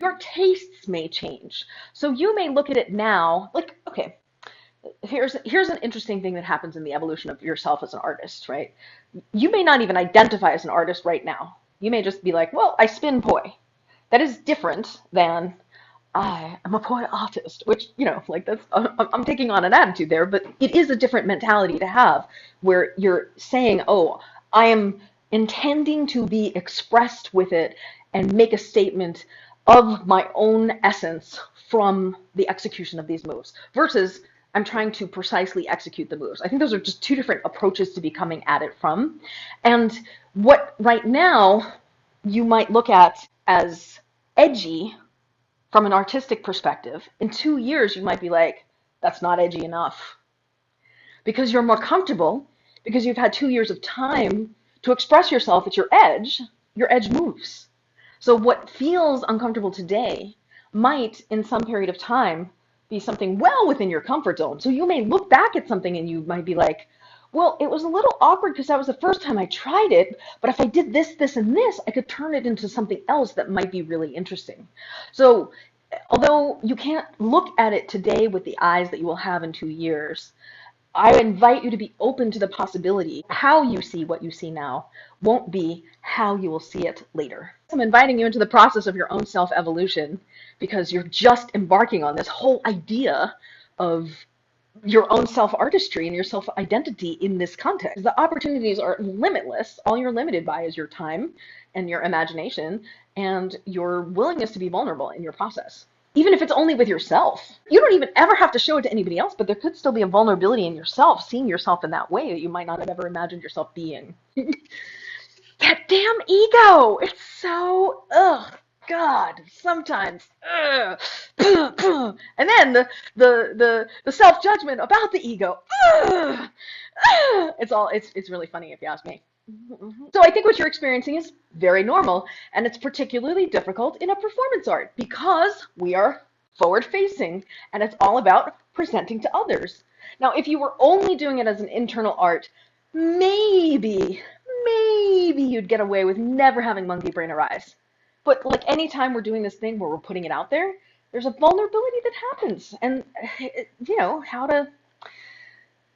Your tastes may change. So you may look at it now, like, okay, here's an interesting thing that happens in the evolution of yourself as an artist, right? You may not even identify as an artist right now. You may just be like, well, I spin poi. That is different than I am a poi artist, which, like that's, I'm taking on an attitude there, but it is a different mentality to have where you're saying, oh, I am intending to be expressed with it and make a statement of my own essence from the execution of these moves versus I'm trying to precisely execute the moves. I think those are just two different approaches to be coming at it from. And what right now you might look at as edgy from an artistic perspective, in 2 years you might be like, that's not edgy enough. Because you're more comfortable, because you've had 2 years of time to express yourself at your edge moves. So what feels uncomfortable today might, in some period of time, be something well within your comfort zone. So you may look back at something and you might be like, well, it was a little awkward because that was the first time I tried it, but if I did this, this, and this, I could turn it into something else that might be really interesting. So although you can't look at it today with the eyes that you will have in 2 years, I invite you to be open to the possibility how you see what you see now won't be how you will see it later. I'm inviting you into the process of your own self-evolution because you're just embarking on this whole idea of your own self-artistry and your self-identity in this context. The opportunities are limitless. All you're limited by is your time and your imagination and your willingness to be vulnerable in your process. Even if it's only with yourself. You don't even ever have to show it to anybody else, but there could still be a vulnerability in yourself, seeing yourself in that way that you might not have ever imagined yourself being. That damn ego! It's so, ugh. God, sometimes, ugh, and then the self judgment about the ego, ugh, it's really funny if you ask me. So I think what you're experiencing is very normal, and it's particularly difficult in a performance art because we are forward facing, and it's all about presenting to others. Now, if you were only doing it as an internal art, maybe you'd get away with never having monkey brain arise. But like any time we're doing this thing where we're putting it out there, there's a vulnerability that happens, and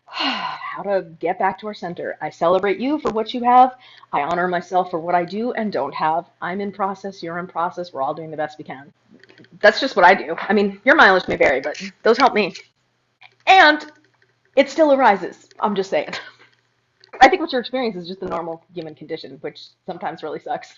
how to get back to our center. I celebrate you for what you have. I honor myself for what I do and don't have. I'm in process. You're in process. We're all doing the best we can. That's just what I do. I mean, your mileage may vary, but those help me. And it still arises. I'm just saying. I think what you're experiencing is just the normal human condition, which sometimes really sucks.